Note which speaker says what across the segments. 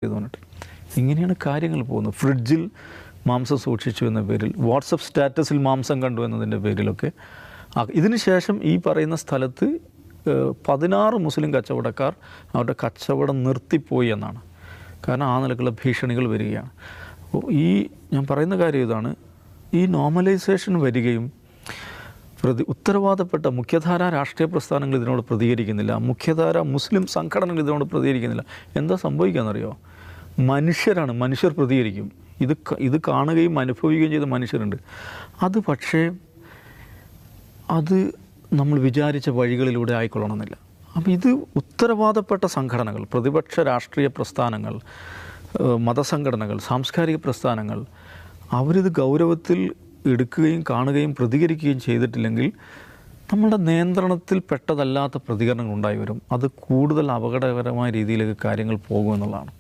Speaker 1: പറഞ്ഞിട്ട് ഇങ്ങനെയാണ് കാര്യങ്ങൾ പോകുന്നത്. ഫ്രിഡ്ജിൽ മാംസം സൂക്ഷിച്ചു എന്ന പേരിൽ, വാട്സപ്പ് സ്റ്റാറ്റസിൽ മാംസം കണ്ടു എന്നതിൻ്റെ പേരിലൊക്കെ. ഇതിന് ശേഷം ഈ പറയുന്ന സ്ഥലത്ത് 16 മുസ്ലിം കച്ചവടക്കാർ അവരുടെ കച്ചവടം നിർത്തിപ്പോയി എന്നാണ്. കാരണം ആ നിലക്കുള്ള ഭീഷണികൾ വരികയാണ്. അപ്പോൾ ഞാൻ പറയുന്ന കാര്യം ഇതാണ്, ഈ നോർമലൈസേഷൻ വരികയും ഉത്തരവാദപ്പെട്ട മുഖ്യധാര രാഷ്ട്രീയ പ്രസ്ഥാനങ്ങൾ ഇതിനോട് പ്രതികരിക്കുന്നില്ല, മുഖ്യധാര മുസ്ലിം സംഘടനകൾ ഇതിനോട് പ്രതികരിക്കുന്നില്ല. എന്താ സംഭവിക്കാമെന്നറിയോ? മനുഷ്യർ പ്രതികരിക്കും. ഇത് കാണുകയും അനുഭവിക്കുകയും ചെയ്ത മനുഷ്യരുണ്ട്. പക്ഷേ അത് നമ്മൾ വിചാരിച്ച വഴികളിലൂടെ ആയിക്കൊള്ളണമെന്നില്ല. അപ്പോൾ ഇത് ഉത്തരവാദപ്പെട്ട സംഘടനകൾ, പ്രതിപക്ഷ രാഷ്ട്രീയ പ്രസ്ഥാനങ്ങൾ, മതസംഘടനകൾ, സാംസ്കാരിക പ്രസ്ഥാനങ്ങൾ അവരിത് ഗൗരവത്തിൽ എടുക്കുകയും കാണുകയും പ്രതികരിക്കുകയും ചെയ്തിട്ടില്ലെങ്കിൽ നമ്മളുടെ നിയന്ത്രണത്തിൽ പെട്ടതല്ലാത്ത പ്രതികരണങ്ങൾ ഉണ്ടായി വരും. അത് കൂടുതൽ അപകടകരമായ രീതിയിലേക്ക് കാര്യങ്ങൾ പോകുമെന്നുള്ളതാണ്.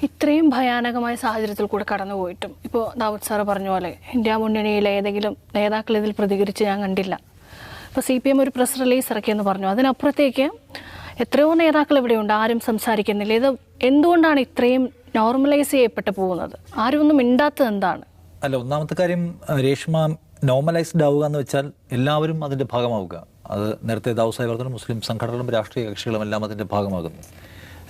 Speaker 2: ഇത്രയും ഭയാനകമായ സാഹചര്യത്തിൽ കൂടെ കടന്നുപോയിട്ടും ഇപ്പോൾ ദാവൂദ് സാറ് പറഞ്ഞ പോലെ ഇന്ത്യ മുന്നണിയിലെ ഏതെങ്കിലും നേതാക്കൾ ഇതിൽ പ്രതികരിച്ച് ഞാൻ കണ്ടില്ല. ഇപ്പോൾ CPM ഒരു പ്രസ് റിലീസ് ഇറക്കിയെന്ന് പറഞ്ഞു. അതിനപ്പുറത്തേക്ക് എത്രയോ നേതാക്കൾ ഇവിടെയുണ്ട്, ആരും സംസാരിക്കുന്നില്ല. ഇത് എന്തുകൊണ്ടാണ് ഇത്രയും നോർമലൈസ് ചെയ്യപ്പെട്ട് പോകുന്നത്? ആരും ഒന്നും മിണ്ടാത്തത് എന്താണ്?
Speaker 3: അല്ല, ഒന്നാമത്തെ കാര്യം രേഷ്മ, നോർമലൈസ്ഡ് ആവുക എന്ന് വെച്ചാൽ എല്ലാവരും അതിൻ്റെ ഭാഗമാവുക. അത് നേരത്തെ ദാവൂദ് സാഹിബ് പറഞ്ഞ മുസ്ലിം സംഘടനകളും രാഷ്ട്രീയ കക്ഷികളും എല്ലാം അതിൻ്റെ ഭാഗമാകുന്നു.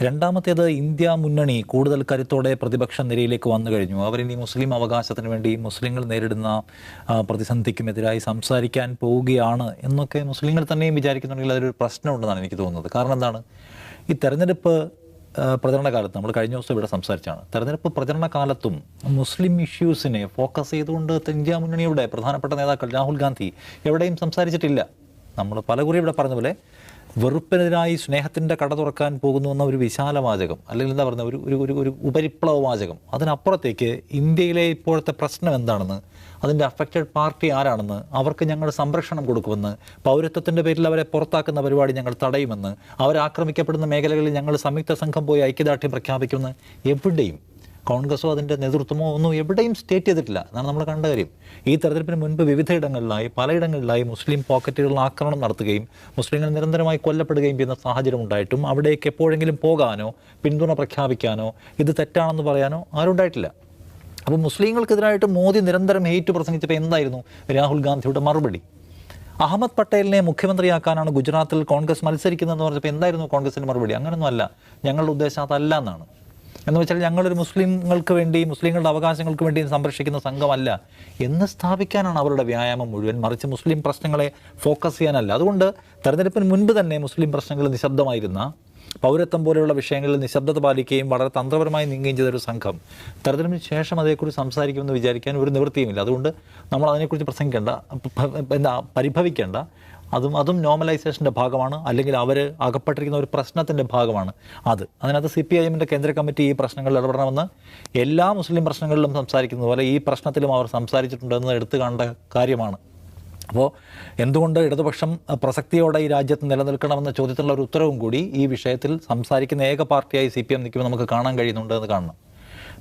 Speaker 3: രണ്ടാമത്തേത്, ഇന്ത്യ മുന്നണി കൂടുതൽ കരുത്തോടെ പ്രതിപക്ഷ നിരയിലേക്ക് വന്നു കഴിഞ്ഞു. അവരിനി മുസ്ലിം അവകാശത്തിന് വേണ്ടി മുസ്ലിങ്ങൾ നേരിടുന്ന പ്രതിസന്ധിക്കുമെതിരായി സംസാരിക്കാൻ പോവുകയാണ് എന്നൊക്കെ മുസ്ലിങ്ങൾ തന്നെയും വിചാരിക്കുന്നുണ്ടെങ്കിൽ അതൊരു പ്രശ്നമുണ്ടെന്നാണ് എനിക്ക് തോന്നുന്നത്. കാരണം എന്താണ്, ഈ തെരഞ്ഞെടുപ്പ് പ്രചരണ കാലത്ത് നമ്മൾ കഴിഞ്ഞ ദിവസം ഇവിടെ സംസാരിച്ചാണ്. തെരഞ്ഞെടുപ്പ് പ്രചരണ കാലത്തും മുസ്ലിം ഇഷ്യൂസിനെ ഫോക്കസ് ചെയ്തുകൊണ്ട് ഇന്ത്യ മുന്നണിയുടെ പ്രധാനപ്പെട്ട നേതാക്കൾ രാഹുൽ ഗാന്ധി എവിടെയും സംസാരിച്ചിട്ടില്ല. നമ്മൾ പലകുറി ഇവിടെ പറഞ്ഞ പോലെ വെറുപ്പിനെതിരായി സ്നേഹത്തിൻ്റെ കട തുറക്കാൻ പോകുന്നു എന്ന ഒരു വിശാല വാചകം, അല്ലെങ്കിൽ എന്താ പറയുക, ഒരു ഉപരിപ്ലവ വാചകം. അതിനപ്പുറത്തേക്ക് ഇന്ത്യയിലെ ഇപ്പോഴത്തെ പ്രശ്നം എന്താണെന്ന്, അതിൻ്റെ അഫക്റ്റഡ് പാർട്ടി ആരാണെന്ന്, അവർക്ക് ഞങ്ങൾ സംരക്ഷണം കൊടുക്കുമെന്ന്, പൗരത്വത്തിൻ്റെ പേരിൽ അവരെ പുറത്താക്കുന്ന പരിപാടി ഞങ്ങൾ തടയുമെന്ന്, അവരാക്രമിക്കപ്പെടുന്ന മേഖലകളിൽ ഞങ്ങൾ സംയുക്ത സംഘം പോയി ഐക്യദാർഢ്യം പ്രഖ്യാപിക്കുമെന്ന് എവിടെയും കോൺഗ്രസോ അതിൻ്റെ നേതൃത്വമോ ഒന്നും എവിടെയും സ്റ്റേറ്റ് ചെയ്തിട്ടില്ല എന്നാണ് നമ്മൾ കണ്ട കാര്യം. ഈ തെരഞ്ഞെടുപ്പിന് മുൻപ് പലയിടങ്ങളിലായി മുസ്ലിം പോക്കറ്റുകളിൽ ആക്രമണം നടത്തുകയും മുസ്ലിങ്ങൾ നിരന്തരമായി കൊല്ലപ്പെടുകയും ചെയ്യുന്ന സാഹചര്യം ഉണ്ടായിട്ടും അവിടേക്ക് എപ്പോഴെങ്കിലും പോകാനോ പിന്തുണ പ്രഖ്യാപിക്കാനോ ഇത് തെറ്റാണെന്ന് പറയാനോ ആരും ഉണ്ടായിട്ടില്ല. അപ്പോൾ മുസ്ലിങ്ങൾക്കെതിരായിട്ട് മോദി നിരന്തരം ഹെയ്റ്റ് പ്രസംഗിച്ചപ്പോൾ എന്തായിരുന്നു രാഹുൽ ഗാന്ധിയുടെ മറുപടി? അഹമ്മദ് പട്ടേലിനെ മുഖ്യമന്ത്രിയാക്കാനാണ് ഗുജറാത്തിൽ കോൺഗ്രസ് മത്സരിക്കുന്നതെന്ന് പറഞ്ഞപ്പോൾ എന്തായിരുന്നു കോൺഗ്രസിൻ്റെ മറുപടി? അങ്ങനെയൊന്നും അല്ല, ഞങ്ങളുടെ ഉദ്ദേശം അതല്ല എന്നാണ്. എന്ന് വെച്ചാൽ ഞങ്ങളൊരു മുസ്ലിങ്ങൾക്ക് വേണ്ടി, മുസ്ലിങ്ങളുടെ അവകാശങ്ങൾക്ക് വേണ്ടി സംരക്ഷിക്കുന്ന സംഘമല്ല എന്ന് സ്ഥാപിക്കാനാണ് അവരുടെ വ്യായാമം മുഴുവൻ, മറിച്ച് മുസ്ലിം പ്രശ്നങ്ങളെ ഫോക്കസ് ചെയ്യാനല്ല. അതുകൊണ്ട് തെരഞ്ഞെടുപ്പിന് മുൻപ് തന്നെ മുസ്ലിം പ്രശ്നങ്ങളിൽ നിശബ്ദമായിരുന്ന, പൗരത്വം പോലെയുള്ള വിഷയങ്ങളിൽ നിശബ്ദത പാലിക്കുകയും വളരെ തന്ത്രപരമായി നീങ്ങുകയും ചെയ്തൊരു സംഘം തെരഞ്ഞെടുപ്പിന് ശേഷം അതേക്കുറിച്ച് സംസാരിക്കുമെന്ന് വിചാരിക്കാൻ ഒരു നിവൃത്തിയുമില്ല. അതുകൊണ്ട് നമ്മൾ അതിനെക്കുറിച്ച് പരിഭവിക്കേണ്ട. അതും നോർമലൈസേഷൻ്റെ ഭാഗമാണ്, അല്ലെങ്കിൽ അവർ അകപ്പെട്ടിരിക്കുന്ന ഒരു പ്രശ്നത്തിൻ്റെ ഭാഗമാണ്. അതിനകത്ത് CPIM കേന്ദ്ര കമ്മിറ്റി ഈ പ്രശ്നങ്ങളിൽ ഇടപെടണമെന്ന് എല്ലാ മുസ്ലിം പ്രശ്നങ്ങളിലും സംസാരിക്കുന്നത് പോലെ ഈ പ്രശ്നത്തിലും അവർ സംസാരിച്ചിട്ടുണ്ടെന്ന് എടുത്തു കാണേണ്ട കാര്യമാണ്. അപ്പോൾ എന്തുകൊണ്ട് ഇടതുപക്ഷം പ്രസക്തിയോടെ ഈ രാജ്യത്ത് നിലനിൽക്കണമെന്ന ചോദ്യത്തിലുള്ള ഒരു ഉത്തരവും കൂടി ഈ വിഷയത്തിൽ സംസാരിക്കുന്ന ഏക പാർട്ടിയായി CPM നിൽക്കുമ്പോൾ നമുക്ക് കാണാൻ കഴിയുന്നുണ്ട് എന്ന് കാണണം.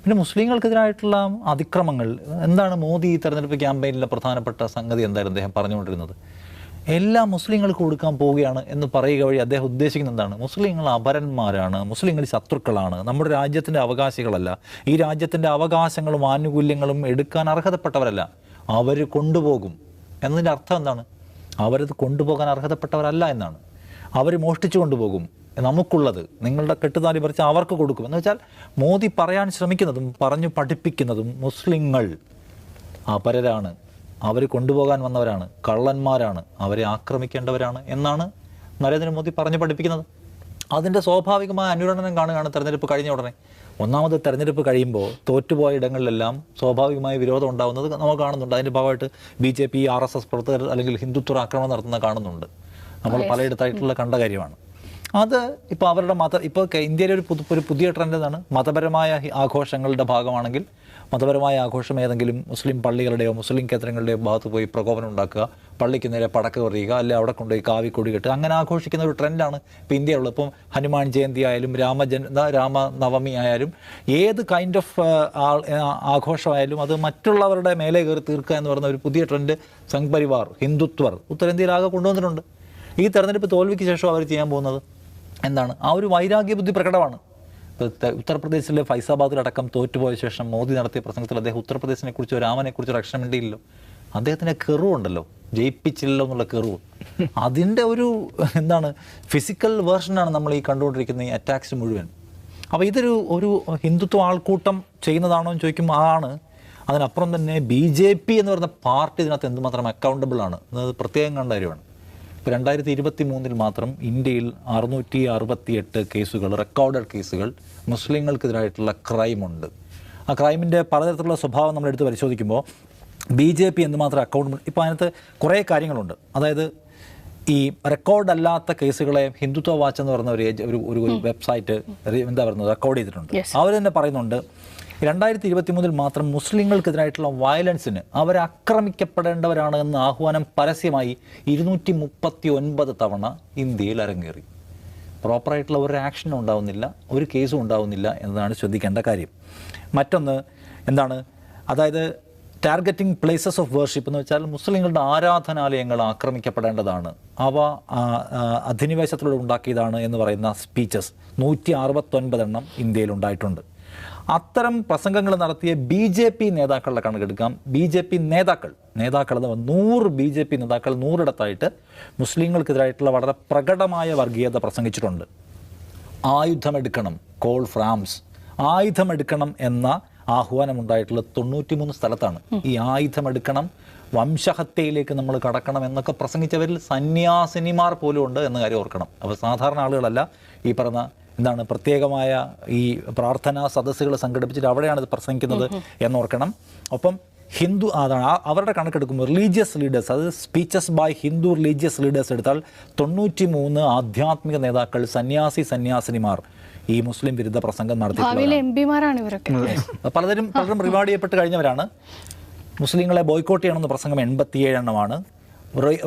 Speaker 3: പിന്നെ മുസ്ലിങ്ങൾക്കെതിരായിട്ടുള്ള അതിക്രമങ്ങൾ എന്താണ്? മോദി ഈ തെരഞ്ഞെടുപ്പ് ക്യാമ്പയിനിലെ പ്രധാനപ്പെട്ട സംഗതി എന്തായിരുന്നു അദ്ദേഹം പറഞ്ഞുകൊണ്ടിരുന്നത്? എല്ലാ മുസ്ലിങ്ങൾക്ക് കൊടുക്കാൻ പോവുകയാണ് എന്ന് പറയുക വഴി അദ്ദേഹം ഉദ്ദേശിക്കുന്നത് എന്താണ്? മുസ്ലിങ്ങൾ അപരന്മാരാണ്, മുസ്ലിങ്ങൾ ശത്രുക്കളാണ്, നമ്മുടെ രാജ്യത്തിൻ്റെ അവകാശികളല്ല, ഈ രാജ്യത്തിൻ്റെ അവകാശങ്ങളും ആനുകൂല്യങ്ങളും എടുക്കാൻ അർഹതപ്പെട്ടവരല്ല, അവർ കൊണ്ടുപോകും എന്നതിൻ്റെ അർത്ഥം എന്താണ്? അവരത് കൊണ്ടുപോകാൻ അർഹതപ്പെട്ടവരല്ല എന്നാണ്. അവർ മോഷ്ടിച്ചു കൊണ്ടുപോകും, നമുക്കുള്ളത് നിങ്ങളുടെ കെട്ടുതാലി പറിച്ച് അവർക്ക് കൊടുക്കും എന്ന് വെച്ചാൽ മോദി പറയാൻ ശ്രമിക്കുന്നതും പറഞ്ഞു പഠിപ്പിക്കുന്നതും മുസ്ലിങ്ങൾ അപരരാണ്, അവർ കൊണ്ടുപോകാൻ വന്നവരാണ്, കള്ളന്മാരാണ്, അവരെ ആക്രമിക്കേണ്ടവരാണ് എന്നാണ് നരേന്ദ്രമോദി പറഞ്ഞു പഠിപ്പിക്കുന്നത്. അതിൻ്റെ സ്വാഭാവികമായ അനുരണനം കാണുകയാണ് തെരഞ്ഞെടുപ്പ് കഴിഞ്ഞ ഉടനെ. ഒന്നാമത് തെരഞ്ഞെടുപ്പ് കഴിയുമ്പോൾ തോറ്റുപോയ ഇടങ്ങളിലെല്ലാം സ്വാഭാവികമായ വിരോധം ഉണ്ടാകുന്നത് നമ്മൾ കാണുന്നുണ്ട്. അതിൻ്റെ ഭാഗമായിട്ട് BJP, RSS പ്രവർത്തകർ അല്ലെങ്കിൽ ഹിന്ദുത്വ ആക്രമണം നടത്തുന്നത് കാണുന്നുണ്ട്. നമ്മൾ പലയിടത്തായിട്ടുള്ള കണ്ട കാര്യമാണ്. അത് ഇപ്പോൾ അവരുടെ ഇപ്പോൾ ഇന്ത്യയിലെ ഒരു പുതിയ ട്രെൻഡ് എന്നാണ്, മതപരമായ ആഘോഷങ്ങളുടെ ഭാഗമാണെങ്കിൽ മതപരമായ ആഘോഷം ഏതെങ്കിലും മുസ്ലിം പള്ളികളുടെയോ മുസ്ലിം കേന്ദ്രങ്ങളുടെയോ ഭാഗത്ത് പോയി പ്രകോപനം ഉണ്ടാക്കുക, പള്ളിക്ക് നേരെ പടക്ക് എറിയുക, അല്ലെങ്കിൽ അവിടെ കൊണ്ടുപോയി കാവിക്കൊടി കെട്ടുക, അങ്ങനെ ആഘോഷിക്കുന്ന ഒരു ട്രെൻഡാണ് ഇപ്പോൾ ഇന്ത്യയുള്ളത്. ഇപ്പം ഹനുമാൻ ജയന്തി ആയാലും രാമനവമി ആയാലും ഏത് കൈൻഡ് ഓഫ് ആഘോഷമായാലും അത് മറ്റുള്ളവരുടെ മേലെ കയറി തീർക്കുക എന്ന് പറയുന്ന ഒരു പുതിയ ട്രെൻഡ് സംഘ് പരിവാർ, ഹിന്ദുത്വർ ഉത്തരേന്ത്യയിലാകെ കൊണ്ടുവന്നിട്ടുണ്ട്. ഈ തെരഞ്ഞെടുപ്പ് തോൽവിക്ക് ശേഷം അവർ ചെയ്യാൻ പോകുന്നത് എന്താണ്? ആ ഒരു വൈരാഗ്യ ബുദ്ധി പ്രകടമാണ്. ഉത്തർപ്രദേശിലെ ഫൈസാബാദിലടക്കം തോറ്റുപോയ ശേഷം മോദി നടത്തിയ പ്രസംഗത്തിൽ അദ്ദേഹം ഉത്തർപ്രദേശിനെ കുറിച്ച് രാമനെ കുറിച്ച് ഒരു അക്ഷരം മിണ്ടിയില്ലല്ലോ. അദ്ദേഹത്തിന് കെറുണ്ടല്ലോ, ജയിപ്പിച്ചില്ലല്ലോ എന്നുള്ള കെറു. അതിൻ്റെ ഒരു ഫിസിക്കൽ വേർഷനാണ് നമ്മൾ ഈ കണ്ടുകൊണ്ടിരിക്കുന്ന ഈ അറ്റാക്സ് മുഴുവൻ. അപ്പോൾ ഇതൊരു ഹിന്ദുത്വ ആൾക്കൂട്ടം ചെയ്യുന്നതാണോ എന്ന് ചോദിക്കുമ്പോൾ ആണ്. അതിനപ്പുറം തന്നെ BJP എന്ന് പറയുന്ന പാർട്ടി ഇതിനകത്ത് എന്തുമാത്രം അക്കൗണ്ടബിൾ ആണ് എന്നത് പ്രത്യേകം കണ്ട കാര്യമാണ്. ഇപ്പോൾ 2023 മാത്രം ഇന്ത്യയിൽ 668 കേസുകൾ, റെക്കോർഡഡ് കേസുകൾ മുസ്ലിങ്ങൾക്കെതിരായിട്ടുള്ള ക്രൈമുണ്ട്. ആ ക്രൈമിൻ്റെ പലതരത്തിലുള്ള സ്വഭാവം നമ്മളെടുത്ത് പരിശോധിക്കുമ്പോൾ BJP എന്തുമാത്രം അക്കൗണ്ടബിൾ, ഇപ്പോൾ അതിനകത്ത് കുറേ കാര്യങ്ങളുണ്ട്. അതായത് ഈ റെക്കോർഡ് അല്ലാത്ത കേസുകളെ ഹിന്ദുത്വ വാച്ച് എന്ന് പറയുന്ന ഒരു വെബ്സൈറ്റ് റെക്കോർഡ് ചെയ്തിട്ടുണ്ട്. അവർ തന്നെ പറയുന്നുണ്ട് 2023 മാത്രം മുസ്ലിങ്ങൾക്കെതിരായിട്ടുള്ള വയലൻസിന് അവർ ആക്രമിക്കപ്പെടേണ്ടവരാണ് എന്ന ആഹ്വാനം പരസ്യമായി 239 തവണ ഇന്ത്യയിൽ അരങ്ങേറി. പ്രോപ്പറായിട്ടുള്ള ഒരു ആക്ഷനും ഉണ്ടാവുന്നില്ല, ഒരു കേസും ഉണ്ടാവുന്നില്ല എന്നതാണ് ശ്രദ്ധിക്കേണ്ട കാര്യം. മറ്റൊന്ന് അതായത് ടാർഗറ്റിംഗ് പ്ലേസസ് ഓഫ് വേർഷിപ്പ് എന്ന് വെച്ചാൽ മുസ്ലിങ്ങളുടെ ആരാധനാലയങ്ങൾ ആക്രമിക്കപ്പെടേണ്ടതാണ്, അവ അധിനിവേശത്തിലൂടെ ഉണ്ടാക്കിയതാണ് എന്ന് പറയുന്ന സ്പീച്ചസ് 169 എണ്ണം ഇന്ത്യയിൽ ഉണ്ടായിട്ടുണ്ട്. അത്തരം പ്രസംഗങ്ങൾ നടത്തിയ BJP നേതാക്കളുടെ കണക്കെടുക്കാം. BJP നേതാക്കൾ 100 BJP നേതാക്കൾ 100 മുസ്ലിങ്ങൾക്കെതിരായിട്ടുള്ള വളരെ പ്രകടമായ വർഗീയത പ്രസംഗിച്ചിട്ടുണ്ട്. ആയുധമെടുക്കണം, കോൾ ഫ്രാംസ്, ആയുധമെടുക്കണം എന്ന ആഹ്വാനം ഉണ്ടായിട്ടുള്ള 93 സ്ഥലത്താണ്. ഈ ആയുധമെടുക്കണം, വംശഹത്യയിലേക്ക് നമ്മൾ കടക്കണം എന്നൊക്കെ പ്രസംഗിച്ചവരിൽ സന്യാസിനിമാർ പോലും ഉണ്ട് എന്ന കാര്യം ഓർക്കണം. അപ്പോൾ സാധാരണ ആളുകളല്ല, ഈ പറഞ്ഞ പ്രത്യേകമായ ഈ പ്രാർത്ഥനാ സദസ്സുകൾ സംഘടിപ്പിച്ചിട്ട് അവിടെയാണ് ഇത് പ്രസംഗിക്കുന്നത് എന്നോർക്കണം. ഒപ്പം ഹിന്ദു അവരുടെ കണക്കെടുക്കുമ്പോൾ റിലീജിയസ് ലീഡേഴ്സ്, അത് speeches by Hindu religious leaders എടുത്താൽ 93 ആധ്യാത്മിക നേതാക്കൾ, സന്യാസിനിമാർ ഈ മുസ്ലിം വിരുദ്ധ പ്രസംഗം നടത്തി. പലരും റിവാർഡ് ചെയ്യപ്പെട്ട് കഴിഞ്ഞവരാണ്. മുസ്ലിങ്ങളെ ബോയ്ക്കോട്ട് ചെയ്യണമെന്ന് പ്രസംഗം 87 എണ്ണമാണ്.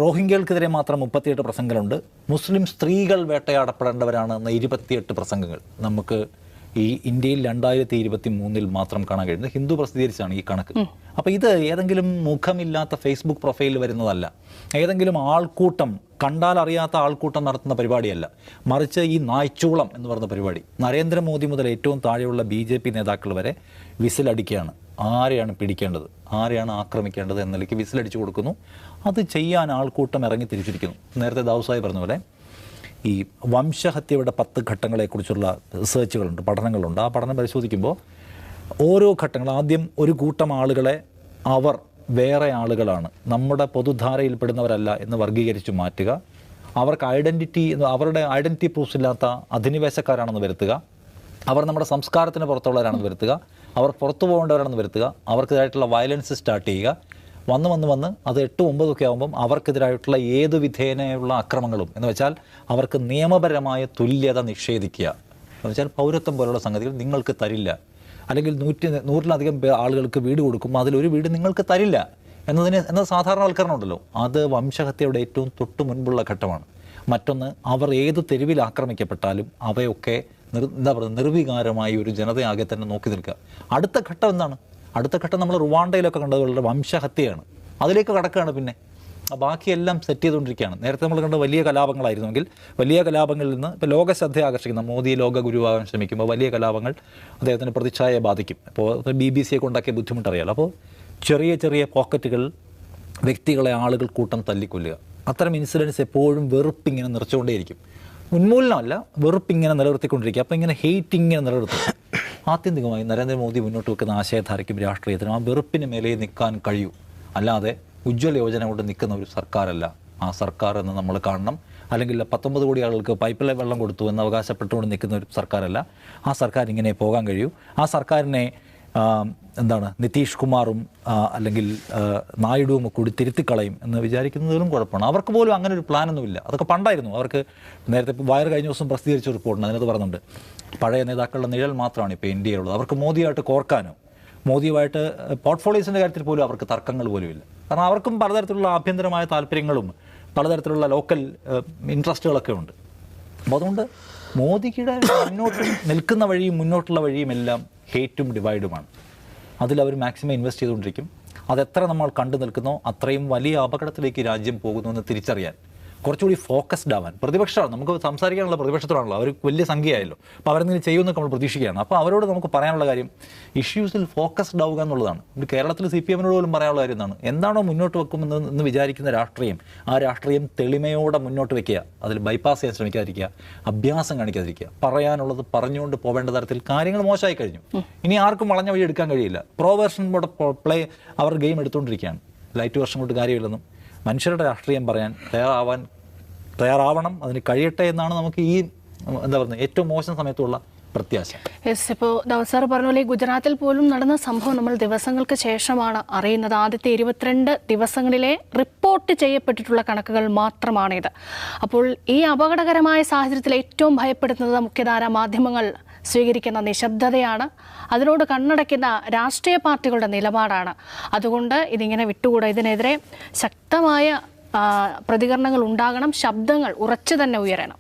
Speaker 3: റോഹിംഗ്യകൾക്കെതിരെ മാത്രം 38 പ്രസംഗങ്ങളുണ്ട്. മുസ്ലിം സ്ത്രീകൾ വേട്ടയാടപ്പെടേണ്ടവരാണ് എന്ന 28 പ്രസംഗങ്ങൾ നമുക്ക് ഈ ഇന്ത്യയിൽ 2023 മാത്രം കാണാൻ കഴിയുന്നത്. ഹിന്ദു പ്രസിദ്ധീകരിച്ചാണ് ഈ കണക്ക്. അപ്പോൾ ഇത് ഏതെങ്കിലും മുഖമില്ലാത്ത ഫേസ്ബുക്ക് പ്രൊഫൈലിൽ വരുന്നതല്ല, ഏതെങ്കിലും ആൾക്കൂട്ടം, കണ്ടാൽ അറിയാത്ത ആൾക്കൂട്ടം നടത്തുന്ന പരിപാടിയല്ല, മറിച്ച് ഈ നായ്ച്ചൂളം എന്ന് പറയുന്ന പരിപാടി നരേന്ദ്രമോദി മുതൽ ഏറ്റവും താഴെയുള്ള BJP നേതാക്കൾ വരെ വിസിലടിക്കുകയാണ്. ആരെയാണ് പിടിക്കേണ്ടത്, ആരെയാണ് ആക്രമിക്കേണ്ടത് എന്ന നിലയ്ക്ക് വിസിലടിച്ചു കൊടുക്കുന്നു. അത് ചെയ്യാൻ ആൾക്കൂട്ടം ഇറങ്ങി തിരിച്ചിരിക്കുന്നു. നേരത്തെ ദാവൂസായി പറഞ്ഞ പോലെ ഈ വംശഹത്യയുടെ 10 ഘട്ടങ്ങളെക്കുറിച്ചുള്ള റിസർച്ചുകളുണ്ട്, പഠനങ്ങളുണ്ട്. ആ പഠനം പരിശോധിക്കുമ്പോൾ ഓരോ ഘട്ടങ്ങൾ, ആദ്യം ഒരു കൂട്ടം ആളുകളെ അവർ വേറെ ആളുകളാണ്, നമ്മുടെ പൊതുധാരയിൽപ്പെടുന്നവരല്ല എന്ന് വർഗീകരിച്ച് മാറ്റുക, അവർക്ക് അവരുടെ ഐഡൻറ്റിറ്റി പ്രൂഫ്സ് ഇല്ലാത്ത അധിനിവേശക്കാരാണെന്ന് വരുത്തുക, അവർ നമ്മുടെ സംസ്കാരത്തിന് പുറത്തുള്ളവരാണെന്ന് വരുത്തുക, അവർ പുറത്തു പോകേണ്ടവരാണെന്ന് വരുത്തുക, അവർക്കെതിരായിട്ടുള്ള വയലൻസ് സ്റ്റാർട്ട് ചെയ്യുക, വന്ന് അത് 8-9 ഒക്കെ ആകുമ്പം അവർക്കെതിരായിട്ടുള്ള ഏതു വിധേനയുള്ള അക്രമങ്ങളും എന്ന് വെച്ചാൽ അവർക്ക് നിയമപരമായ തുല്യത നിഷേധിക്കുക എന്ന് വെച്ചാൽ പൗരത്വം പോലുള്ള സംഗതികൾ നിങ്ങൾക്ക് തരില്ല, അല്ലെങ്കിൽ 100-ലധികം ആളുകൾക്ക് വീട് കൊടുക്കും, അതിലൊരു വീട് നിങ്ങൾക്ക് തരില്ല എന്ന സാധാരണവൽക്കരണം ഉണ്ടല്ലോ, അത് വംശഹത്യയുടെ ഏറ്റവും തൊട്ടു മുൻപുള്ള ഘട്ടമാണ്. മറ്റൊന്ന്, അവർ ഏത് തെരുവിൽ ആക്രമിക്കപ്പെട്ടാലും അവയൊക്കെ നിർവികാരമായി ഒരു ജനതയാകെ തന്നെ നോക്കി നിൽക്കുക. അടുത്ത ഘട്ടം എന്താണ്? അടുത്ത ഘട്ടം നമ്മൾ റുവാണ്ടയിലൊക്കെ കണ്ടതുപോലെ വംശഹത്യയാണ്. അതിലേക്ക് കടക്കുകയാണ്. പിന്നെ ബാക്കിയെല്ലാം സെറ്റ് ചെയ്തുകൊണ്ടിരിക്കുകയാണ്. നേരത്തെ നമ്മൾ കണ്ട വലിയ കലാപങ്ങളായിരുന്നെങ്കിൽ വലിയ കലാപങ്ങളിൽ നിന്ന് ഇപ്പോൾ ലോക ശ്രദ്ധ ആകർഷിക്കുന്ന മോദി ലോക ഗുരുവാകാൻ ശ്രമിക്കുമ്പോൾ വലിയ കലാപങ്ങൾ അദ്ദേഹത്തിന് പ്രതിച്ഛായയെ ബാധിക്കും. അപ്പോൾ BBC ഉണ്ടാക്കിയ ബുദ്ധിമുട്ടറിയാലോ. അപ്പോൾ ചെറിയ പോക്കറ്റുകൾ, വ്യക്തികളെ ആളുകൾ കൂട്ടം തല്ലിക്കൊല്ലുക, അത്തരം ഇൻസിഡൻസ് എപ്പോഴും വെറുപ്പിങ്ങനെ നിറച്ചുകൊണ്ടേയിരിക്കും. ഉന്മൂലനമല്ല, വെറുപ്പിങ്ങനെ നിലനിർത്തിക്കൊണ്ടിരിക്കുക. അപ്പോൾ ഇങ്ങനെ ഹെയ്റ്റ് ഇങ്ങനെ നിലനിർത്തും. ആത്യന്തികമായി നരേന്ദ്രമോദി മുന്നോട്ട് വെക്കുന്ന ആശയധാരയ്ക്കും രാഷ്ട്രീയത്തിനും ആ വെറുപ്പിന് മേലെ നിൽക്കാൻ കഴിയൂ. അല്ലാതെ ഉജ്ജ്വല യോജന കൊണ്ട് നിൽക്കുന്ന ഒരു സർക്കാരല്ല ആ സർക്കാർ എന്ന് നമ്മൾ കാണണം. അല്ലെങ്കിൽ 19 കോടി ആളുകൾക്ക് പൈപ്പിലെ വെള്ളം കൊടുത്തു എന്ന് അവകാശപ്പെട്ടുകൊണ്ട് നിൽക്കുന്ന ഒരു സർക്കാരല്ല. ആ സർക്കാർ ഇങ്ങനെ പോകാൻ കഴിയൂ. ആ സർക്കാരിനെ നിതീഷ് കുമാറും അല്ലെങ്കിൽ നായിഡുവും കൂടി തിരുത്തിക്കളയും എന്ന് വിചാരിക്കുന്നതിലും കുഴപ്പമാണ്. അവർക്ക് പോലും അങ്ങനെ ഒരു പ്ലാനൊന്നുമില്ല. അതൊക്കെ പണ്ടായിരുന്നു. അവർക്ക് നേരത്തെ വയർ കഴിഞ്ഞ ദിവസം പ്രസിദ്ധീകരിച്ച റിപ്പോർട്ടുണ്ട്, അതിനകത്ത് പറയുന്നുണ്ട് പഴയ നേതാക്കളുടെ നിഴൽ മാത്രമാണ് ഇപ്പോൾ ഇന്ത്യയിലുള്ളത്. അവർക്ക് മോദിയായിട്ട് കോർക്കാനോ മോദിയുമായിട്ട് പോർട്ട്ഫോളിയോസിൻ്റെ കാര്യത്തിൽ പോലും അവർക്ക് തർക്കങ്ങൾ പോലുമില്ല. കാരണം അവർക്കും പലതരത്തിലുള്ള ആഭ്യന്തരമായ താല്പര്യങ്ങളും പലതരത്തിലുള്ള ലോക്കൽ ഇൻട്രസ്റ്റുകളൊക്കെ ഉണ്ട്. അപ്പോൾ അതുകൊണ്ട് മോദിയുടെ മുന്നോട്ട് നിൽക്കുന്ന വഴിയും മുന്നോട്ടുള്ള വഴിയും എല്ലാം ഹേറ്റും ഡിവൈഡുമാണ്. അതിലവർ മാക്സിമം ഇൻവെസ്റ്റ് ചെയ്തുകൊണ്ടിരിക്കും. അതെത്ര നമ്മൾ കണ്ടു നിൽക്കുന്നോ അത്രയും വലിയ അപകടത്തിലേക്ക് രാജ്യം പോകുന്നു എന്ന് തിരിച്ചറിയാൻ കുറച്ചുകൂടി ഫോക്കസ്ഡ് ആവാൻ. പ്രതിപക്ഷമാണ്, നമുക്ക് സംസാരിക്കാനുള്ള പ്രതിപക്ഷത്തോടാണല്ലോ, അവർ വലിയ സംഖ്യയായല്ലോ, അപ്പോൾ അവരെന്തെങ്കിലും ചെയ്യുമെന്നൊക്കെ നമ്മൾ പ്രതീക്ഷിക്കുകയാണ്. അപ്പോൾ അവരോട് നമുക്ക് പറയാനുള്ള കാര്യം ഇഷ്യൂസിൽ ഫോക്കസ്ഡ് ആവുക എന്നുള്ളതാണ്. ഒരു കേരളത്തിൽ CPM പോലും പറയാനുള്ള കാര്യം എന്താണ്? എന്താണോ മുന്നോട്ട് വെക്കുമെന്ന് വിചാരിക്കുന്ന രാഷ്ട്രീയം, ആ രാഷ്ട്രീയം തെളിമയോടെ മുന്നോട്ട് വെക്കുക, അതിൽ ബൈപ്പാസ് ചെയ്യാൻ ശ്രമിക്കാതിരിക്കുക, അഭ്യാസം കാണിക്കാതിരിക്കുക, പറയാനുള്ളത് പറഞ്ഞുകൊണ്ട് പോവേണ്ട തരത്തിൽ കാര്യങ്ങൾ മോശമായി കഴിഞ്ഞു. ഇനി ആർക്കും വളഞ്ഞ വഴി എടുക്കാൻ കഴിയില്ല. പ്രോ വേർഷൻ പ്ലേ അവർ ഗെയിം എടുത്തുകൊണ്ടിരിക്കുകയാണ്. ലൈറ്റ് വേർഷൻ കൊണ്ട് കാര്യമില്ലെന്നും മനുഷ്യരുടെ രാഷ്ട്രീയം പറയാൻ തയ്യാറാവണം, അതിന് കഴിയട്ടെ എന്നാണ് നമുക്ക് ഈ എന്താ പറയുക ഏറ്റവും മോശം സമയത്തുള്ള പ്രത്യാശ.
Speaker 2: യെസ്, ഇപ്പോൾ ദാവൂദ് സാർ പറഞ്ഞ പോലെ ഗുജറാത്തിൽ പോലും നടന്ന സംഭവം നമ്മൾ ദിവസങ്ങൾക്ക് ശേഷമാണ് അറിയുന്നത്. ആദ്യത്തെ 22 ദിവസങ്ങളിലെ റിപ്പോർട്ട് ചെയ്യപ്പെട്ടിട്ടുള്ള കണക്കുകൾ മാത്രമാണിത്. അപ്പോൾ ഈ അപകടകരമായ സാഹചര്യത്തിൽ ഏറ്റവും ഭയപ്പെടുത്തുന്നത് മുഖ്യധാരാ മാധ്യമങ്ങൾ സ്വീകരിക്കുന്ന നിശബ്ദതയാണ്, അതിനോട് കണ്ണടയ്ക്കുന്ന രാഷ്ട്രീയ പാർട്ടികളുടെ നിലപാടാണ്. അതുകൊണ്ട് ഇതിങ്ങനെ വിട്ടുകൂടാ. ഇതിനെതിരെ ശക്തമായ പ്രതികരണങ്ങൾ ഉണ്ടാകണം, ശബ്ദങ്ങൾ ഉറച്ചു തന്നെ ഉയരണം.